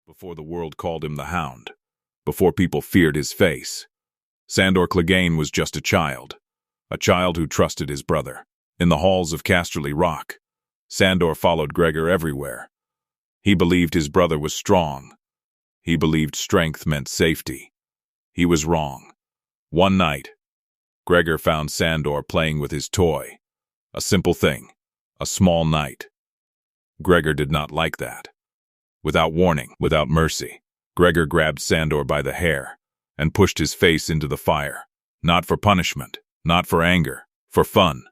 before the world called him the Hound, before people feared his face. Sandor Clegane was just a child who trusted his brother. In the halls of Casterly Rock, Sandor followed Gregor everywhere. He believed his brother was strong. He believed strength meant safety. He was wrong. One night, Gregor found Sandor playing with his toy. A simple thing, a small knight. Gregor did not like that. Without warning, without mercy, Gregor grabbed Sandor by the hair and pushed his face into the fire. Not for punishment, not for anger, for fun.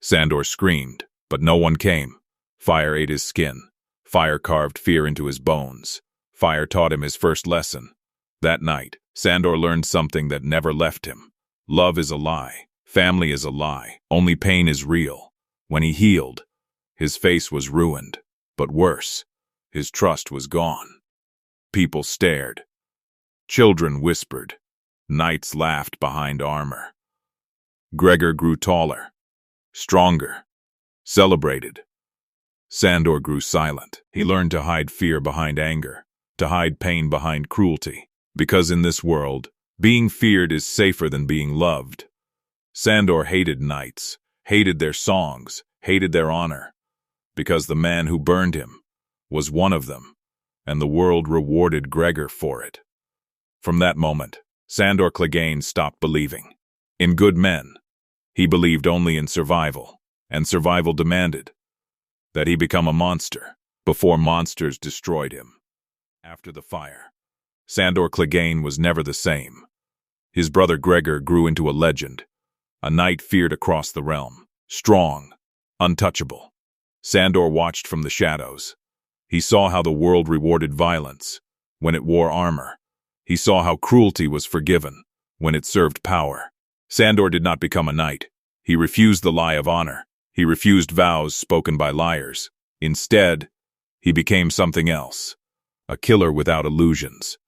Sandor screamed, but no one came. Fire ate his skin. Fire carved fear into his bones. Fire taught him his first lesson. That night, Sandor learned something that never left him. Love is a lie. Family is a lie. Only pain is real. When he healed, his face was ruined. But worse, his trust was gone. People stared. Children whispered. Knights laughed behind armor. Gregor grew taller, stronger, celebrated. Sandor grew silent. He learned to hide fear behind anger, to hide pain behind cruelty. Because in this world, being feared is safer than being loved. Sandor hated knights, hated their songs, hated their honor. Because the man who burned him was one of them, and the world rewarded Gregor for it. From that moment, Sandor Clegane stopped believing in good men. He believed only in survival, and survival demanded that he become a monster before monsters destroyed him. After the fire, Sandor Clegane was never the same. His brother Gregor grew into a legend, a knight feared across the realm, strong, untouchable. Sandor watched from the shadows. He saw how the world rewarded violence when it wore armor. He saw how cruelty was forgiven when it served power. Sandor did not become a knight. He refused the lie of honor. He refused vows spoken by liars. Instead, he became something else, a killer without illusions.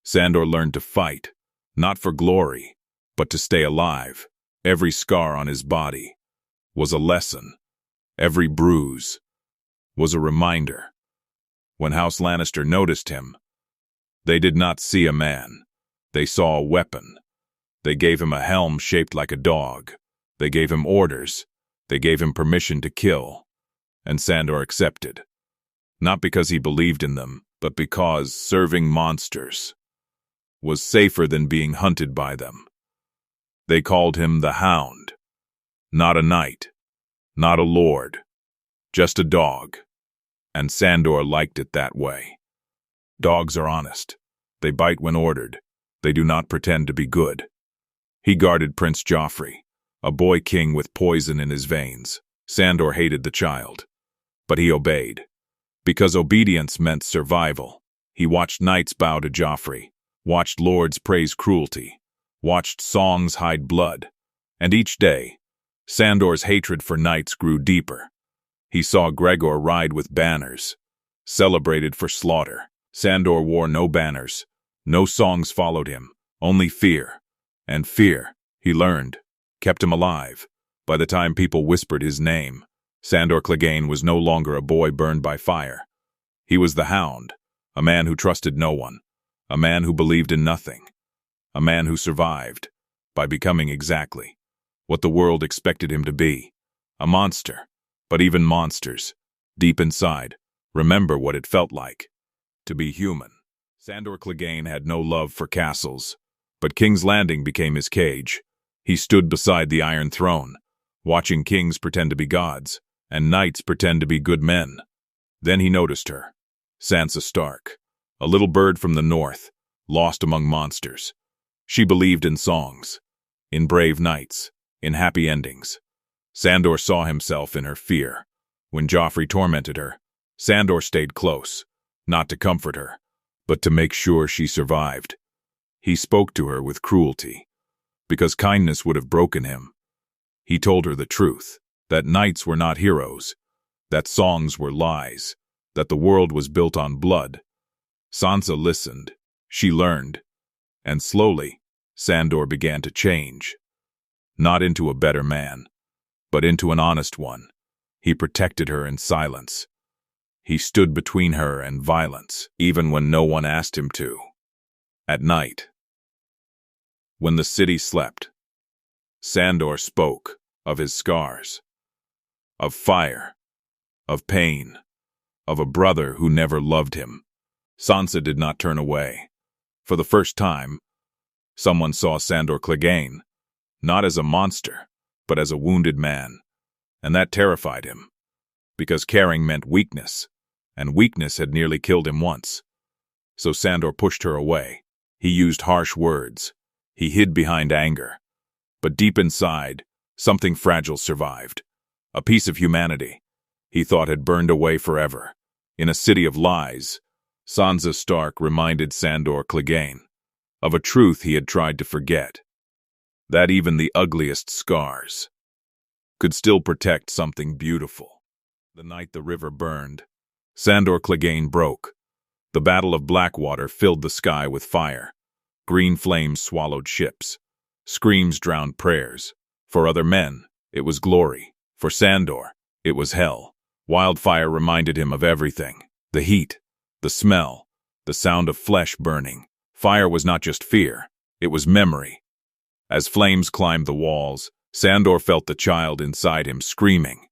Sandor learned to fight, not for glory, but to stay alive. Every scar on his body was a lesson. Every bruise was a reminder. When House Lannister noticed him, they did not see a man. They saw a weapon. They gave him a helm shaped like a dog. They gave him orders. They gave him permission to kill. And Sandor accepted. Not because he believed in them, but because serving monsters was safer than being hunted by them. They called him the Hound. Not a knight. Not a lord. Just a dog. And Sandor liked it that way. Dogs are honest. They bite when ordered. They do not pretend to be good. He guarded Prince Joffrey, a boy king with poison in his veins. Sandor hated the child, but he obeyed. Because obedience meant survival. He watched knights bow to Joffrey, watched lords praise cruelty, watched songs hide blood. And each day, Sandor's hatred for knights grew deeper. He saw Gregor ride with banners, celebrated for slaughter. Sandor wore no banners. No songs followed him, only fear. And fear, he learned, kept him alive. By the time people whispered his name, Sandor Clegane was no longer a boy burned by fire. He was the Hound, a man who trusted no one, a man who believed in nothing, a man who survived by becoming exactly what the world expected him to be, a monster. But even monsters, deep inside, remember what it felt like to be human. Sandor Clegane had no love for castles, but King's Landing became his cage. He stood beside the Iron Throne, watching kings pretend to be gods, and knights pretend to be good men. Then he noticed her, Sansa Stark, a little bird from the north, lost among monsters. She believed in songs, in brave knights, in happy endings. Sandor saw himself in her fear. When Joffrey tormented her, Sandor stayed close, not to comfort her, but to make sure she survived. He spoke to her with cruelty, because kindness would have broken him. He told her the truth, that knights were not heroes, that songs were lies, that the world was built on blood. Sansa listened. She learned. And slowly, Sandor began to change. Not into a better man, but into an honest one. He protected her in silence. He stood between her and violence, even when no one asked him to. At night, when the city slept, Sandor spoke of his scars, of fire, of pain, of a brother who never loved him. Sansa did not turn away. For the first time, someone saw Sandor Clegane, not as a monster, but as a wounded man, and that terrified him, because caring meant weakness, and weakness had nearly killed him once. So Sandor pushed her away. He used harsh words. He hid behind anger. But deep inside, something fragile survived. A piece of humanity he thought had burned away forever. In a city of lies, Sansa Stark reminded Sandor Clegane of a truth he had tried to forget, that even the ugliest scars could still protect something beautiful. The night the river burned, Sandor Clegane broke. The Battle of Blackwater filled the sky with fire. Green flames swallowed ships. Screams drowned prayers. For other men, it was glory. For Sandor, it was hell. Wildfire reminded him of everything. The heat, the smell, the sound of flesh burning. Fire was not just fear, it was memory. As flames climbed the walls, Sandor felt the child inside him screaming.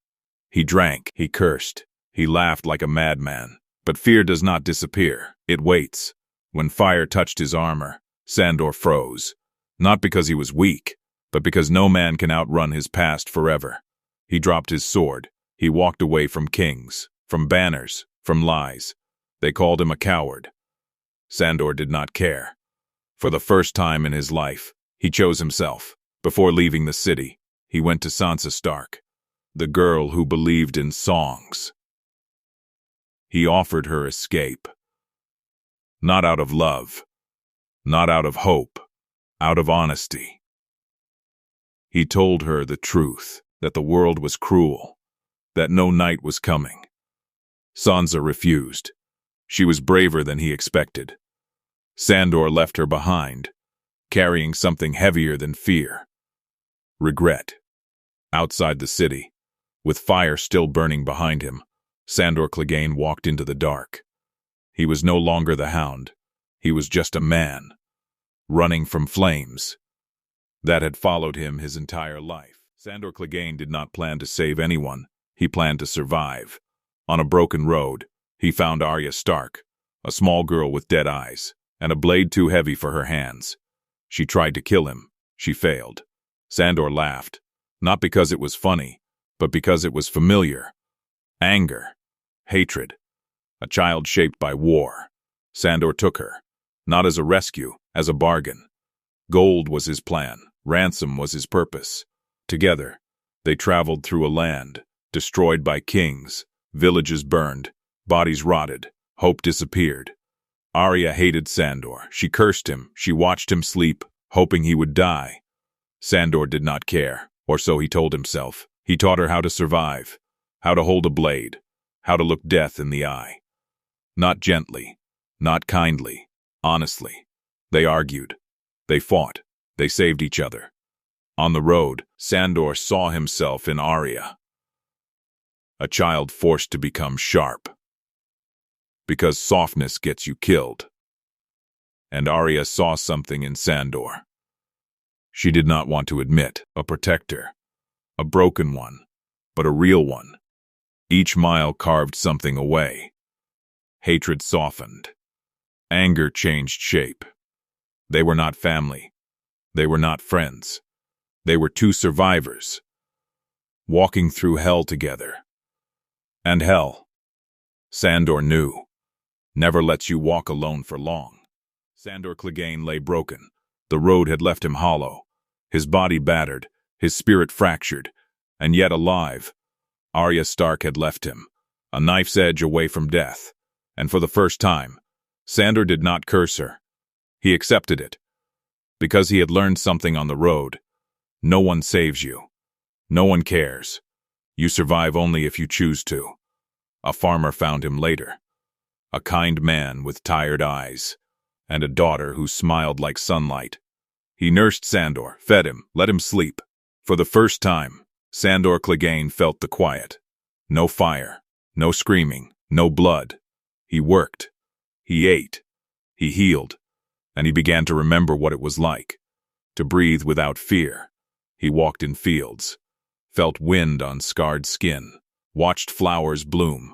He drank, he cursed, he laughed like a madman. But fear does not disappear, it waits. When fire touched his armor, Sandor froze. Not because he was weak, but because no man can outrun his past forever. He dropped his sword. He walked away from kings, from banners, from lies. They called him a coward. Sandor did not care. For the first time in his life, he chose himself. Before leaving the city, he went to Sansa Stark, the girl who believed in songs. He offered her escape. Not out of love, not out of hope, out of honesty. He told her the truth, that the world was cruel, that no night was coming. Sansa refused. She was braver than he expected. Sandor left her behind, carrying something heavier than fear. Regret. Outside the city, with fire still burning behind him, Sandor Clegane walked into the dark. He was no longer the Hound. He was just a man, running from flames that had followed him his entire life. Sandor Clegane did not plan to save anyone. He planned to survive. On a broken road, he found Arya Stark, a small girl with dead eyes, and a blade too heavy for her hands. She tried to kill him. She failed. Sandor laughed, not because it was funny, but because it was familiar. Anger, hatred, a child shaped by war. Sandor took her, not as a rescue, as a bargain. Gold was his plan, ransom was his purpose. Together, they traveled through a land destroyed by kings, villages burned, bodies rotted, hope disappeared. Arya hated Sandor. She cursed him. She watched him sleep, hoping he would die. Sandor did not care, or so he told himself. He taught her how to survive, how to hold a blade, how to look death in the eye. Not gently, not kindly, honestly. They argued. They fought. They saved each other. On the road, Sandor saw himself in Arya, a child forced to become sharp, because softness gets you killed. And Arya saw something in Sandor she did not want to admit, a protector, a broken one, but a real one. Each mile carved something away. Hatred softened. Anger changed shape. They were not family. They were not friends. They were two survivors, walking through hell together. And hell, Sandor knew, never lets you walk alone for long. Sandor Clegane lay broken. The road had left him hollow, his body battered, his spirit fractured, and yet alive. Arya Stark had left him, a knife's edge away from death. And for the first time, Sandor did not curse her. He accepted it. Because he had learned something on the road. No one saves you. No one cares. You survive only if you choose to. A farmer found him later. A kind man with tired eyes, and a daughter who smiled like sunlight. He nursed Sandor, fed him, let him sleep. For the first time, Sandor Clegane felt the quiet. No fire, no screaming, No blood. He worked. He ate. He healed. And he began to remember what it was like to breathe without fear. He walked in fields, felt wind on scarred skin, watched flowers bloom.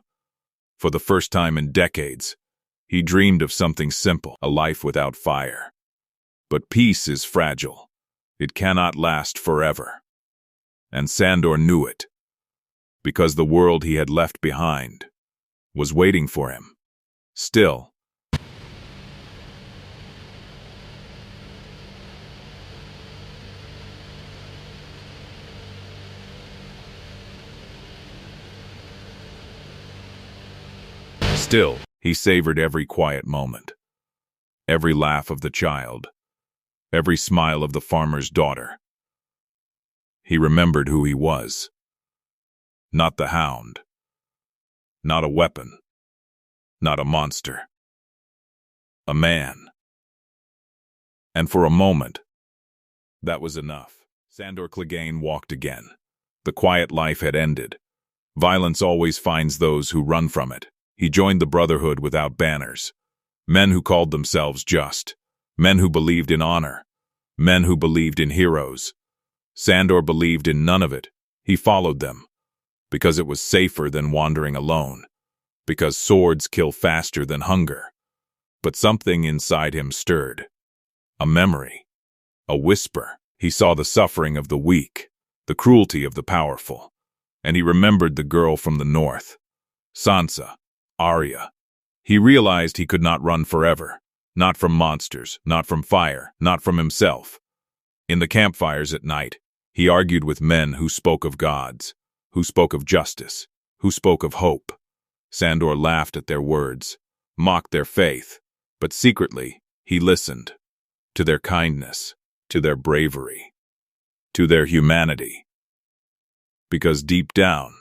For the first time in decades, he dreamed of something simple, a life without fire. But peace is fragile. It cannot last forever. And Sandor knew it, because the world he had left behind was waiting for him. Still, he savored every quiet moment, every laugh of the child, every smile of the farmer's daughter. He remembered who he was. Not the Hound. Not a weapon. Not a monster. A man. And for a moment, that was enough. Sandor Clegane walked again. The quiet life had ended. Violence always finds those who run from it. He joined the Brotherhood without banners. Men who called themselves just. Men who believed in honor. Men who believed in heroes. Sandor believed in none of it. He followed them. Because it was safer than wandering alone. Because swords kill faster than hunger. But something inside him stirred. A memory. A whisper. He saw the suffering of the weak. The cruelty of the powerful. And he remembered the girl from the north. Sansa. Arya. He realized he could not run forever. Not from monsters, not from fire, not from himself. In the campfires at night, he argued with men who spoke of gods, who spoke of justice, who spoke of hope. Sandor laughed at their words, mocked their faith, but secretly he listened to their kindness, to their bravery, to their humanity. Because deep down,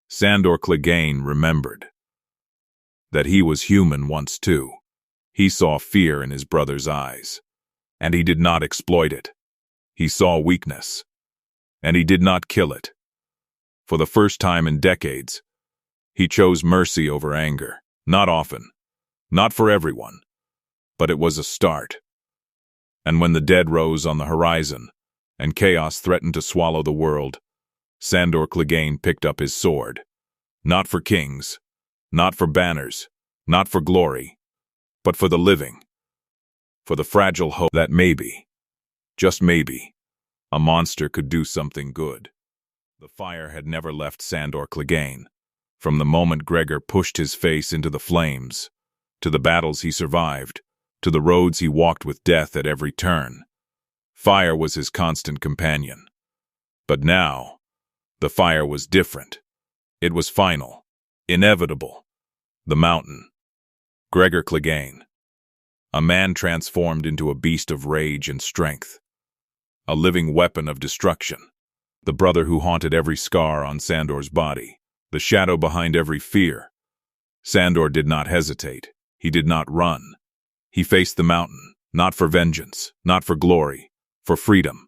Sandor Clegane remembered that he was human once too. He saw fear in his brother's eyes, and he did not exploit it. He saw weakness, and he did not kill it. For the first time in decades, he chose mercy over anger. Not often, not for everyone, but it was a start. And when the dead rose on the horizon, and chaos threatened to swallow the world, Sandor Clegane picked up his sword. Not for kings, not for banners, not for glory, but for the living. For the fragile hope that maybe, just maybe, a monster could do something good. The fire had never left Sandor Clegane. From the moment Gregor pushed his face into the flames, to the battles he survived, to the roads he walked with death at every turn, fire was his constant companion. But now, the fire was different. It was final, inevitable. The mountain. Gregor Clegane. A man transformed into a beast of rage and strength. A living weapon of destruction. The brother who haunted every scar on Sandor's body. The shadow behind every fear. Sandor did not hesitate. He did not run. He faced the mountain, not for vengeance, not for glory, for freedom.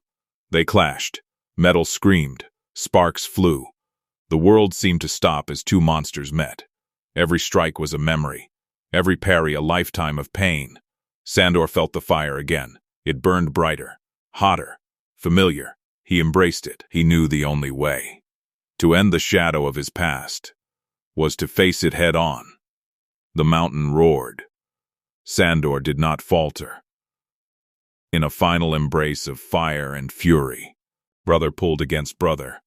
They clashed. Metal screamed. Sparks flew. The world seemed to stop as two monsters met. Every strike was a memory. Every parry a lifetime of pain. Sandor felt the fire again. It burned brighter, hotter, familiar. He embraced it. He knew the only way to end the shadow of his past was to face it head on. The mountain roared. Sandor did not falter. In a final embrace of fire and fury, brother pulled against brother.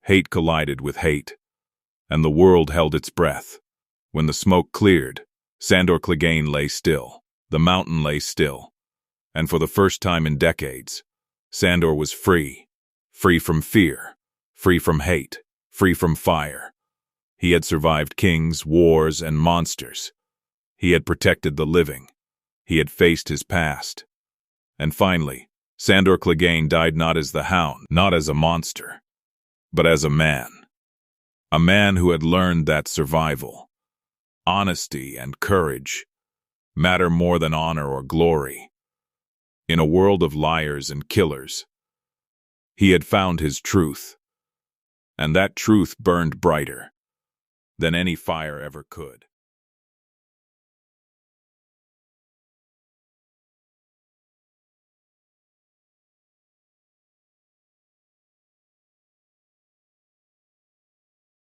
Hate collided with hate, and the world held its breath. When the smoke cleared, Sandor Clegane lay still. The mountain lay still. And for the first time in decades, Sandor was free. Free from fear. Free from hate. Free from fire. He had survived kings, wars, and monsters. He had protected the living. He had faced his past. And finally, Sandor Clegane died not as the Hound, not as a monster, but as a man. A man who had learned that survival, honesty, and courage matter more than honor or glory. In a world of liars and killers, he had found his truth, and that truth burned brighter than any fire ever could.